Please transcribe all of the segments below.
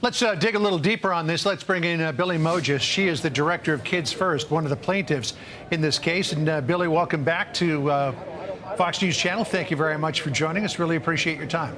Let's dig a little deeper on this. Let's bring in Billy Mojis. She is the director of Kids First, one of the plaintiffs in this case. And Billy, welcome back to Fox News Channel. Thank you very much for joining us. Really appreciate your time.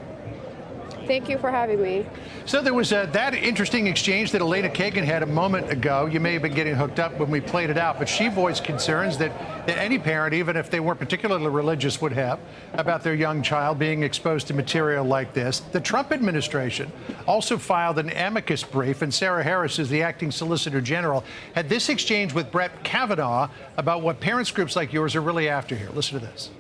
Thank you for having me. So there was that interesting exchange that Elena Kagan had a moment ago. You may have been getting hooked up when we played it out, but she voiced concerns that any parent, even if they weren't particularly religious, would have about their young child being exposed to material like this. The Trump administration also filed an amicus brief, and Sarah Harris, as the acting Solicitor General, had this exchange with Brett Kavanaugh about what parents groups like yours are really after here. Listen to this.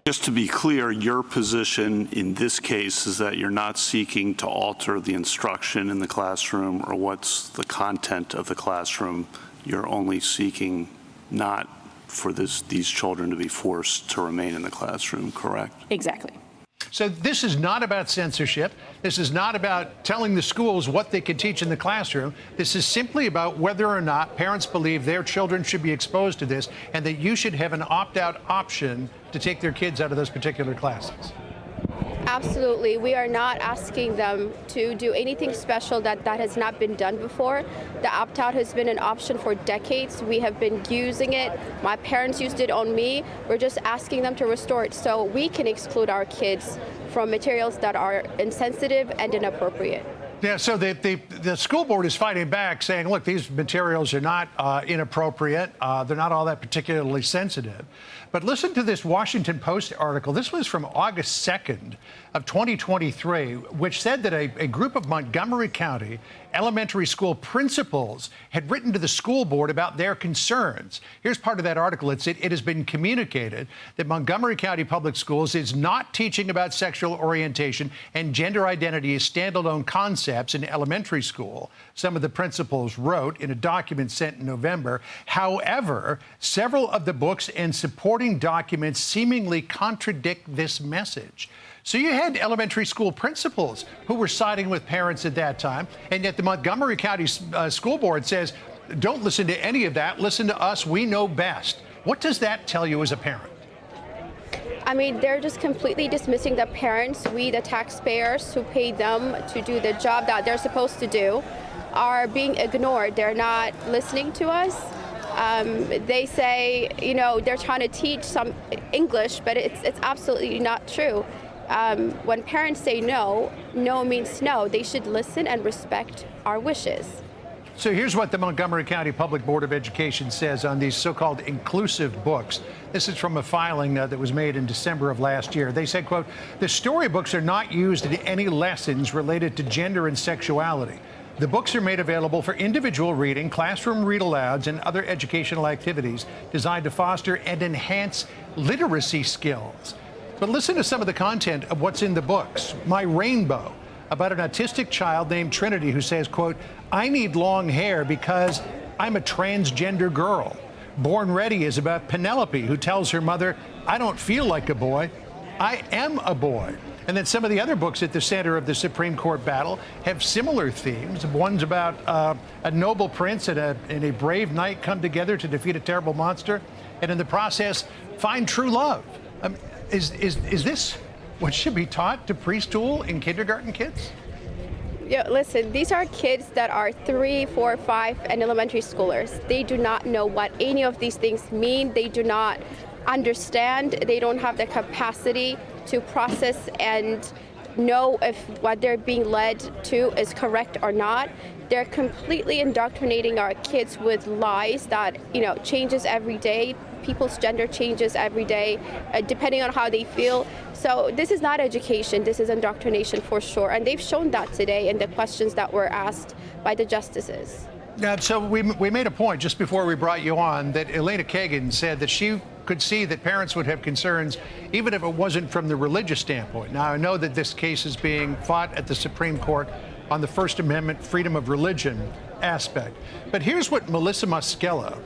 Just to be clear, your position in this case is that you're not seeking to alter the instruction in the classroom or what's the content of the classroom. You're only seeking not for these children to be forced to remain in the classroom, correct? Exactly. So this is not about censorship. This is not about telling the schools what they can teach in the classroom. This is simply about whether or not parents believe their children should be exposed to this and that you should have an opt-out option to take their kids out of those particular classes. Absolutely. We are not asking them to do anything special that has not been done before. The opt-out has been an option for decades. We have been using it. My parents used it on me. We're just asking them to restore it so we can exclude our kids from materials that are insensitive and inappropriate. Yeah, so the school board is fighting back, saying, look, these materials are not inappropriate. They're not all that particularly sensitive. But listen to this Washington Post article. This was from August 2nd of 2023, which said that a group of Montgomery County elementary school principals had written to the school board about their concerns. Here's part of that article. It has been communicated that Montgomery County Public Schools is not teaching about sexual orientation and gender identity as standalone concepts in elementary school, some of the principals wrote in a document sent in November. However, several of the books and supporting documents seemingly contradict this message. So you had elementary school principals who were siding with parents at that time, and yet the Montgomery County School Board says, don't listen to any of that. Listen to us. We know best. What does that tell you as a parent? I mean, they're just completely dismissing the parents. We, the taxpayers who pay them to do the job that they're supposed to do, are being ignored. They're not listening to us. They say, you know, they're trying to teach some English, but it's absolutely not true. When parents say no, no means no. They should listen and respect our wishes. So here's what the Montgomery County Public Board of Education says on these so-called inclusive books. This is from a filing that was made in December of last year. They said, quote, the storybooks are not used in any lessons related to gender and sexuality. The books are made available for individual reading, classroom read-alouds, and other educational activities designed to foster and enhance literacy skills. But listen to some of the content of what's in the books. My Rainbow, about an autistic child named Trinity who says, quote, I need long hair because I'm a transgender girl. Born Ready is about Penelope, who tells her mother, I don't feel like a boy, I am a boy. And then some of the other books at the center of the Supreme Court battle have similar themes. One's about a noble prince and a brave knight come together to defeat a terrible monster, and in the process, find true love. Is this what should be taught to preschool and kindergarten kids? Yeah, listen, these are kids that are 3, 4, 5, and elementary schoolers. They do not know what any of these things mean. They do not understand. They don't have the capacity to process and know if what they're being led to is correct or not. They're completely indoctrinating our kids with lies that, you know, changes every day. People's gender changes every day, depending on how they feel. So this is not education, this is indoctrination for sure. And they've shown that today in the questions that were asked by the justices. Yeah, so we made a point just before we brought you on that Elena Kagan said that she could see that parents would have concerns even if it wasn't from the religious standpoint. Now, I know that this case is being fought at the Supreme Court on the First Amendment freedom of religion aspect. But here's what Melissa Moschella,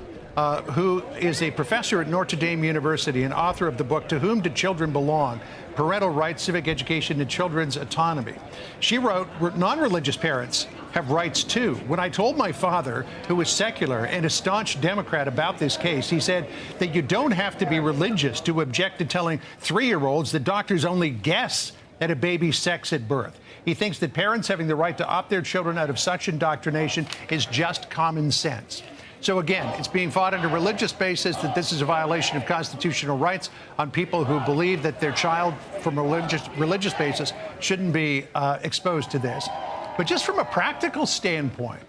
who is a professor at Notre Dame University and author of the book, To Whom Do Children Belong? Parental Rights, Civic Education, and Children's Autonomy. She wrote, non-religious parents have rights too. When I told my father, who is secular and a staunch Democrat, about this case, he said that you don't have to be religious to object to telling 3-year-olds that doctors only guess at a baby's sex at birth. He thinks that parents having the right to opt their children out of such indoctrination is just common sense. So again, it's being fought on a religious basis that this is a violation of constitutional rights on people who believe that their child from a religious basis shouldn't be exposed to this. But just from a practical standpoint,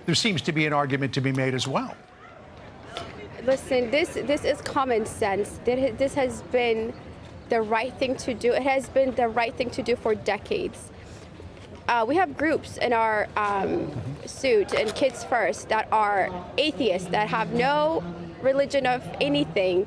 there seems to be an argument to be made as well. Listen, this is common sense. This has been the right thing to do. It has been the right thing to do for decades. We have groups in our suit and Kids First that are atheists, that have no religion of anything.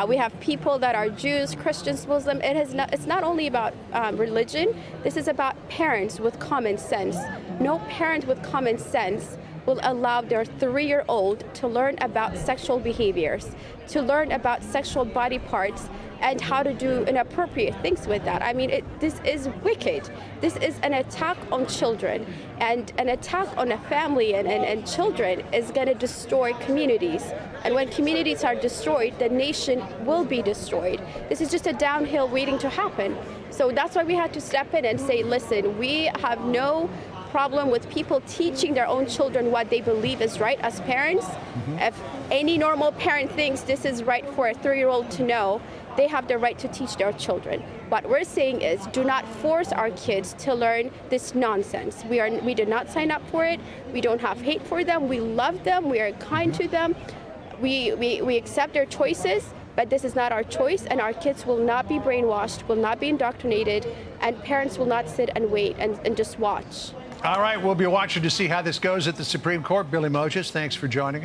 We have people that are Jews, Christians, Muslim. It's not only about religion. This is about parents with common sense. No parent with common sense will allow their 3-year-old to learn about sexual behaviors, to learn about sexual body parts, and how to do inappropriate things with that. I mean, this is wicked. This is an attack on children, and an attack on a family and children is going to destroy communities. And when communities are destroyed, the nation will be destroyed. This is just a downhill waiting to happen. So that's why we had to step in and say, listen, we have no problem with people teaching their own children what they believe is right as parents. If any normal parent thinks this is right for a 3-year-old to know, they have the right to teach their children. What we're saying is, do not force our kids to learn this nonsense. We did not sign up for it. We don't have hate for them. We love them. We are kind to them. We accept their choices, but this is not our choice, and our kids will not be brainwashed, will not be indoctrinated, and parents will not sit and wait and just watch. All right, we'll be watching to see how this goes at the Supreme Court. Billy Moses, thanks for joining us.